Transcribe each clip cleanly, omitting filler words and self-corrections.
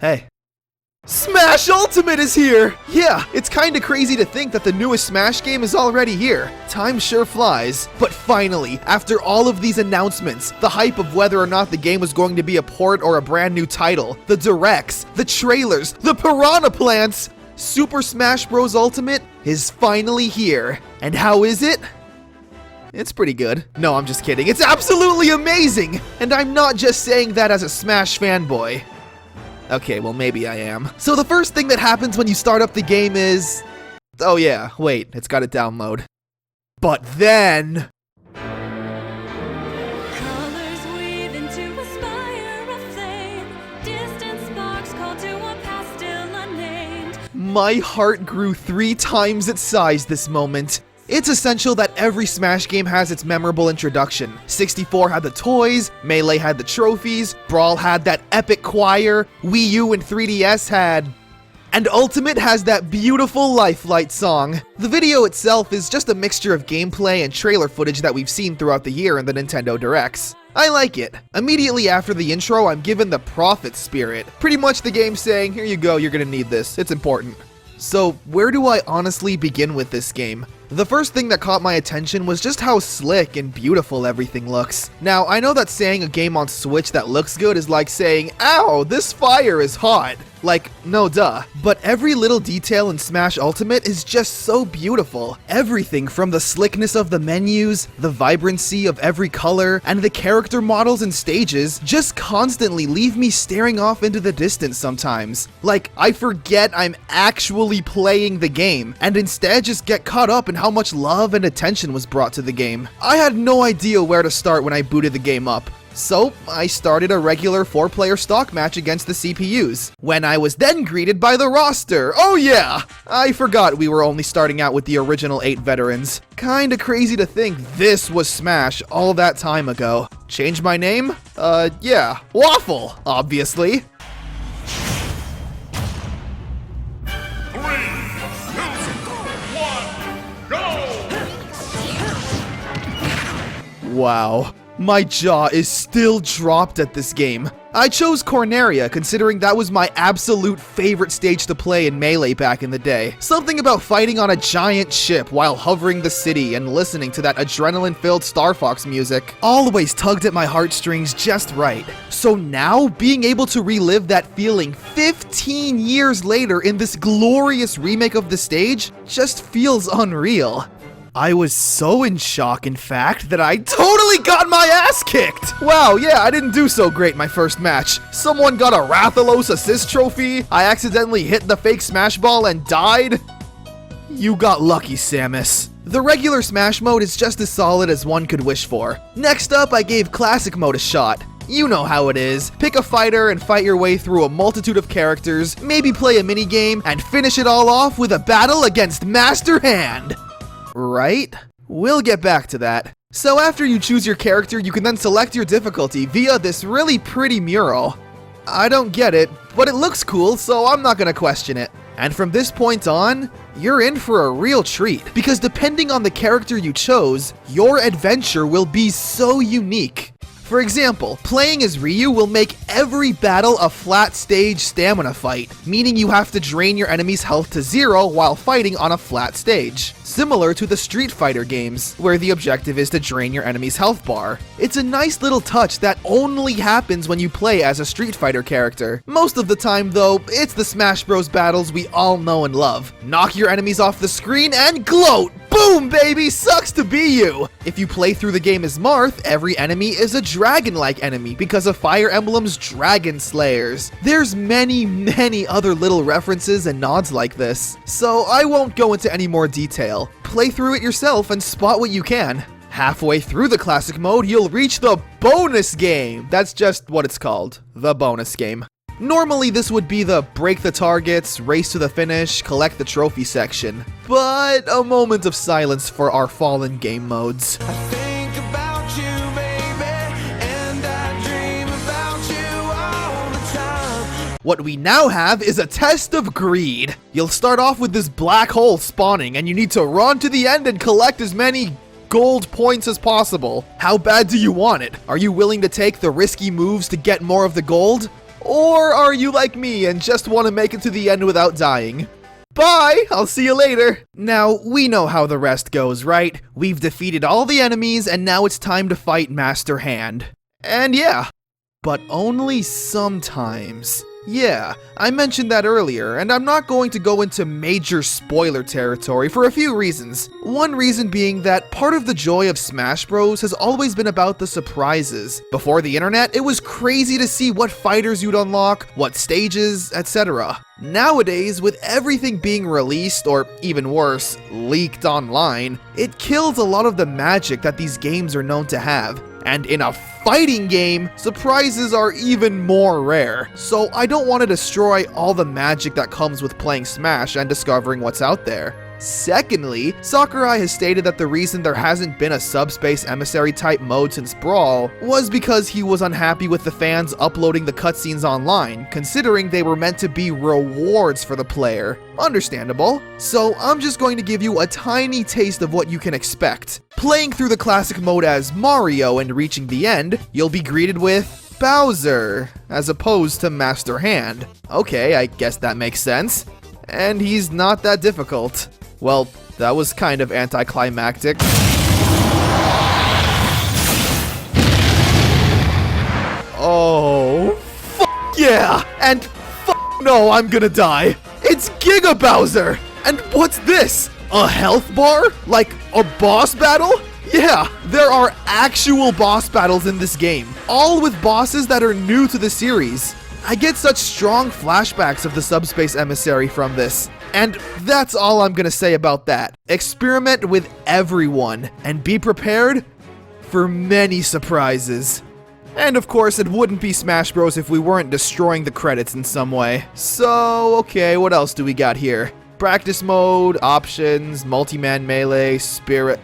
Hey. Smash Ultimate is here! Yeah, it's kinda crazy to think that the newest Smash game is already here. Time sure flies. But finally, after all of these announcements, the hype of whether or not the game was going to be a port or a brand new title, the directs, the trailers, the piranha plants, Super Smash Bros. Ultimate is finally here. And how is it? It's pretty good. No, I'm just kidding. It's absolutely amazing! And I'm not just saying that as a Smash fanboy. Okay, well maybe I am. So the first thing that happens when you start up the game is... Oh yeah, wait, it's gotta download. But then... Colors weave into a spire of flame. Distant sparks call to a past still unnamed. My heart grew 3 times its size this moment. It's essential that every Smash game has its memorable introduction. 64 had the toys, Melee had the trophies, Brawl had that epic choir, Wii U and 3DS had... And Ultimate has that beautiful Lifelight song. The video itself is just a mixture of gameplay and trailer footage that we've seen throughout the year in the Nintendo Directs. I like it. Immediately after the intro, I'm given the Prophet Spirit. Pretty much the game saying, here you go, you're gonna need this, it's important. So, where do I honestly begin with this game? The first thing that caught my attention was just how slick and beautiful everything looks. Now, I know that saying a game on Switch that looks good is like saying, ow, this fire is hot. Like, no duh. But every little detail in Smash Ultimate is just so beautiful. Everything from the slickness of the menus, the vibrancy of every color, and the character models and stages just constantly leave me staring off into the distance sometimes. Like, I forget I'm actually playing the game, and instead just get caught up in how much love and attention was brought to the game. I had no idea where to start when I booted the game up. So, I started a regular 4-player stock match against the CPUs, when I was then greeted by the roster. Oh yeah! I forgot we were only starting out with the original 8 veterans. Kinda crazy to think this was Smash all that time ago. Change my name? Yeah, Waffle, obviously. 3, 2, 1, go! Wow. My jaw is still dropped at this game. I chose Corneria considering that was my absolute favorite stage to play in Melee back in the day. Something about fighting on a giant ship while hovering the city and listening to that adrenaline-filled Star Fox music always tugged at my heartstrings just right. So now, being able to relive that feeling 15 years later in this glorious remake of the stage just feels unreal. I was so in shock, in fact, that I totally got my ass kicked! Wow, yeah, I didn't do so great my first match. Someone got a Rathalos assist trophy, I accidentally hit the fake Smash Ball and died. You got lucky, Samus. The regular Smash mode is just as solid as one could wish for. Next up, I gave Classic mode a shot. You know how it is. Pick a fighter and fight your way through a multitude of characters, maybe play a minigame, and finish it all off with a battle against Master Hand. Right? We'll get back to that. So after you choose your character, you can then select your difficulty via this really pretty mural. I don't get it, but it looks cool, so I'm not gonna question it. And from this point on, you're in for a real treat, because depending on the character you chose, your adventure will be so unique. For example, playing as Ryu will make every battle a flat stage stamina fight, meaning you have to drain your enemy's health to 0 while fighting on a flat stage. Similar to the Street Fighter games, where the objective is to drain your enemy's health bar. It's a nice little touch that only happens when you play as a Street Fighter character. Most of the time though, it's the Smash Bros battles we all know and love. Knock your enemies off the screen and gloat! Boom, baby! Sucks to be you! If you play through the game as Marth, every enemy is a dragon-like enemy because of Fire Emblem's Dragon Slayers. There's many other little references and nods like this, so I won't go into any more detail. Play through it yourself and spot what you can. Halfway through the classic mode, you'll reach the bonus game! That's just what it's called, the bonus game. Normally this would be the break the targets, race to the finish, collect the trophy section, but a moment of silence for our fallen game modes. I think about you, baby, and I dream about you all the time. What we now have is a test of greed. You'll start off with this black hole spawning, and you need to run to the end and collect as many gold points as possible. How bad do you want it? Are you willing to take the risky moves to get more of the gold? Or are you like me and just want to make it to the end without dying? Bye! I'll see you later! Now, we know how the rest goes, right? We've defeated all the enemies, and now it's time to fight Master Hand. And yeah, but only sometimes. Yeah, I mentioned that earlier, and I'm not going to go into major spoiler territory for a few reasons. One reason being that part of the joy of Smash Bros has always been about the surprises. Before the internet, it was crazy to see what fighters you'd unlock, what stages, etc. Nowadays, with everything being released, or even worse, leaked online, it kills a lot of the magic that these games are known to have. And in a fighting game, surprises are even more rare. So I don't want to destroy all the magic that comes with playing Smash and discovering what's out there. Secondly, Sakurai has stated that the reason there hasn't been a Subspace Emissary type mode since Brawl was because he was unhappy with the fans uploading the cutscenes online, considering they were meant to be rewards for the player. Understandable. So I'm just going to give you a tiny taste of what you can expect. Playing through the classic mode as Mario and reaching the end, you'll be greeted with Bowser, as opposed to Master Hand. Okay, I guess that makes sense. And he's not that difficult. Well, that was kind of anticlimactic. Oh, yeah! And no, I'm gonna die. It's Giga Bowser! And what's this? A health bar? Like a boss battle? Yeah, there are actual boss battles in this game, all with bosses that are new to the series. I get such strong flashbacks of the Subspace Emissary from this. And that's all I'm gonna say about that. Experiment with everyone, and be prepared for many surprises. And of course, it wouldn't be Smash Bros if we weren't destroying the credits in some way. So, okay, what else do we got here? Practice mode, options, multi-man melee, spirit.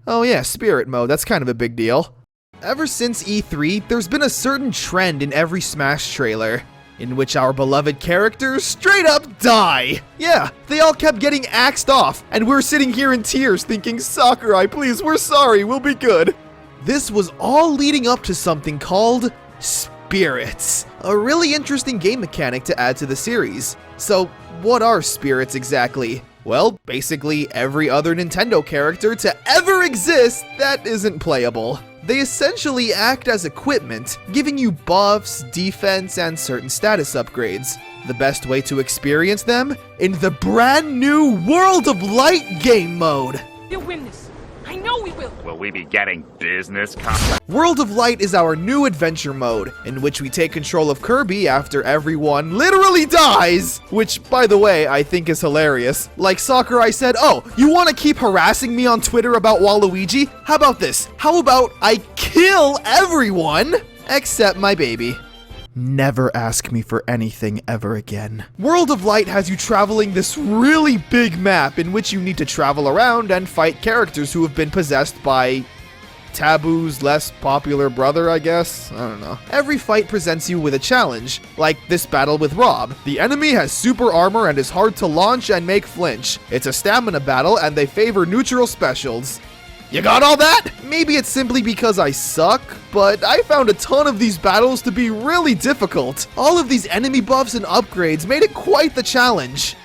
Oh yeah, spirit mode, that's kind of a big deal. Ever since E3, there's been a certain trend in every Smash trailer, in which our beloved characters straight up die. Yeah, they all kept getting axed off, and we're sitting here in tears thinking, Sakurai, please, we're sorry, we'll be good. This was all leading up to something called spirits, a really interesting game mechanic to add to the series. So, what are spirits exactly? Well, basically every other Nintendo character to ever exist that isn't playable. They essentially act as equipment, giving you buffs, defense, and certain status upgrades. The best way to experience them? In the brand new World of Light game mode! You'll win this. I know we will. Will we be getting business cards? World of Light is our new adventure mode, in which we take control of Kirby after everyone literally dies! Which, by the way, I think is hilarious. Like Sakurai said, oh, you want to keep harassing me on Twitter about Waluigi? How about this? How about I kill everyone? Except my baby. Never ask me for anything ever again. World of Light has you traveling this really big map in which you need to travel around and fight characters who have been possessed by Taboo's less popular brother, I guess? I don't know. Every fight presents you with a challenge, like this battle with Rob. The enemy has super armor and is hard to launch and make flinch. It's a stamina battle and they favor neutral specials. You got all that? Maybe it's simply because I suck, but I found a ton of these battles to be really difficult. All of these enemy buffs and upgrades made it quite the challenge.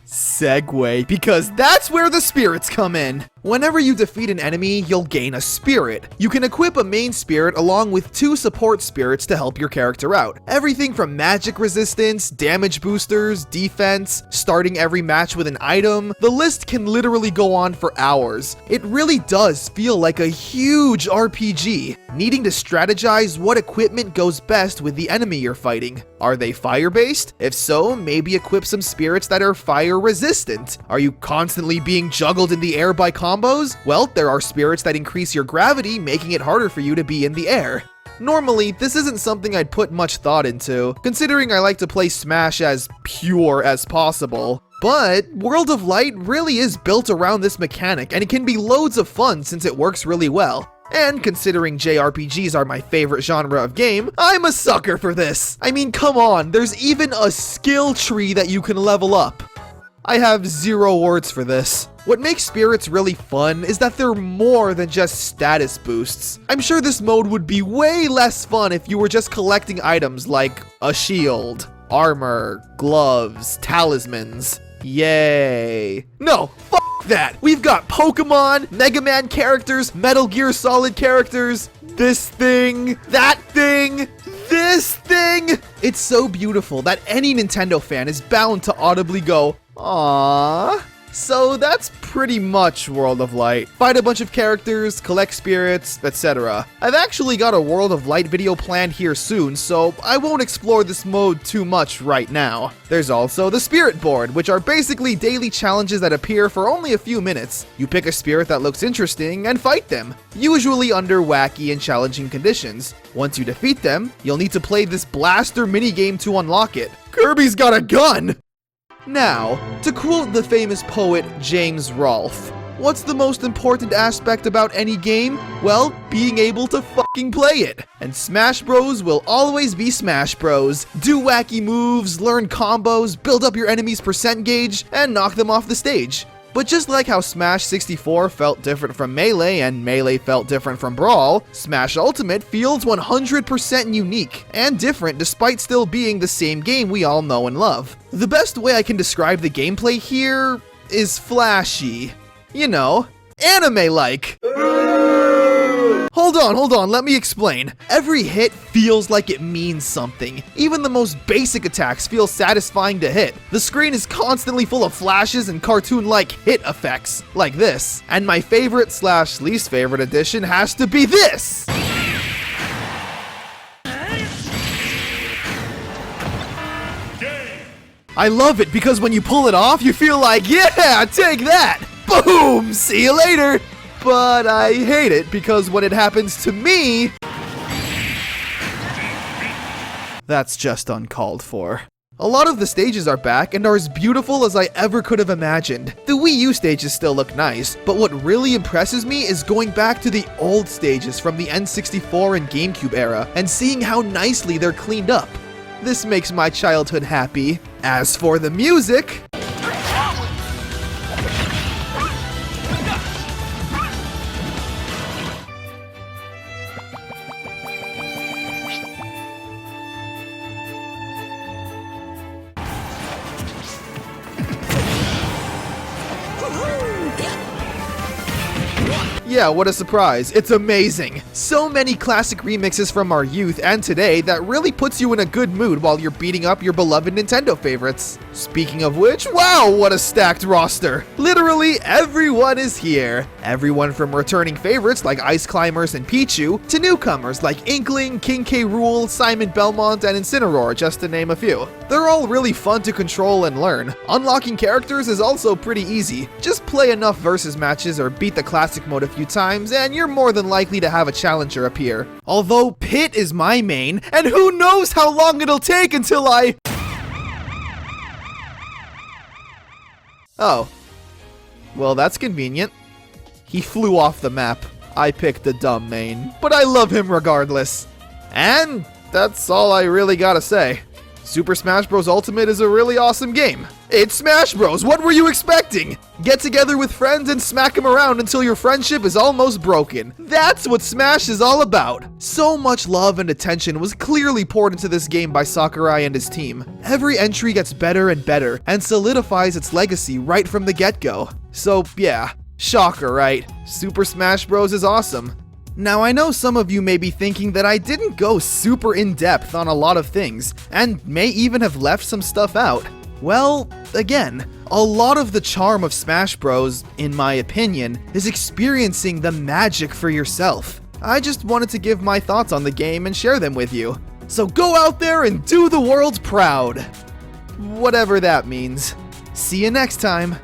Segue, because that's where the spirits come in. Whenever you defeat an enemy, you'll gain a spirit. You can equip a main spirit along with 2 support spirits to help your character out. Everything from magic resistance, damage boosters, defense, starting every match with an item. The list can literally go on for hours. It really does feel like a huge RPG, needing to strategize what equipment goes best with the enemy you're fighting. Are they fire-based? If so, maybe equip some spirits that are fire-resistant. Are you constantly being juggled in the air by combos? Well, there are spirits that increase your gravity, making it harder for you to be in the air. Normally, this isn't something I'd put much thought into, considering I like to play Smash as pure as possible. But World of Light really is built around this mechanic, and it can be loads of fun since it works really well. And considering JRPGs are my favorite genre of game, I'm a sucker for this. I mean, come on, there's even a skill tree that you can level up. I have zero words for this. What makes spirits really fun is that they're more than just status boosts. I'm sure this mode would be way less fun if you were just collecting items like a shield, armor, gloves, talismans. Yay. No, f that. We've got Pokemon, Mega Man characters, Metal Gear Solid characters, this thing, that thing, this thing. It's so beautiful that any Nintendo fan is bound to audibly go, aww. So that's pretty much World of Light. Fight a bunch of characters, collect spirits, etc. I've actually got a World of Light video planned here soon, so I won't explore this mode too much right now. There's also the Spirit Board, which are basically daily challenges that appear for only a few minutes. You pick a spirit that looks interesting and fight them, usually under wacky and challenging conditions. Once you defeat them, you'll need to play this blaster minigame to unlock it. Kirby's got a gun! Now, to quote the famous poet James Rolfe, what's the most important aspect about any game? Well, being able to fucking play it. And Smash Bros will always be Smash Bros. Do wacky moves, learn combos, build up your enemy's percent gauge, and knock them off the stage. But just like how Smash 64 felt different from Melee and Melee felt different from Brawl, Smash Ultimate feels 100% unique and different despite still being the same game we all know and love. The best way I can describe the gameplay here is flashy. You know, anime-like. Hold on, let me explain. Every hit feels like it means something. Even the most basic attacks feel satisfying to hit. The screen is constantly full of flashes and cartoon-like hit effects, like this. And my favorite / least favorite addition has to be this! I love it because when you pull it off, you feel like, yeah, take that! Boom! See you later! But I hate it because when it happens to me, that's just uncalled for. A lot of the stages are back and are as beautiful as I ever could have imagined. The Wii U stages still look nice, but what really impresses me is going back to the old stages from the N64 and GameCube era and seeing how nicely they're cleaned up. This makes my childhood happy. As for the music, yeah, what a surprise. It's amazing. So many classic remixes from our youth and today that really puts you in a good mood while you're beating up your beloved Nintendo favorites. Speaking of which, wow, what a stacked roster. Literally everyone is here. Everyone from returning favorites like Ice Climbers and Pichu to newcomers like Inkling, King K. Rool, Simon Belmont, and Incineroar, just to name a few. They're all really fun to control and learn. Unlocking characters is also pretty easy. Just play enough versus matches or beat the classic mode a few times and you're more than likely to have a challenger appear. Although Pit is my main, and who knows how long it'll take until I... Oh. Well, that's convenient. He flew off the map. I picked a dumb main, but I love him regardless. And that's all I really gotta say. Super Smash Bros. Ultimate is a really awesome game. It's Smash Bros. What were you expecting? Get together with friends and smack them around until your friendship is almost broken. That's what Smash is all about. So much love and attention was clearly poured into this game by Sakurai and his team. Every entry gets better and better and solidifies its legacy right from the get-go. So yeah, shocker, right? Super Smash Bros. Is awesome. Now, I know some of you may be thinking that I didn't go super in-depth on a lot of things, and may even have left some stuff out. Well, again, a lot of the charm of Smash Bros, in my opinion, is experiencing the magic for yourself. I just wanted to give my thoughts on the game and share them with you. So go out there and do the world proud. Whatever that means. See you next time.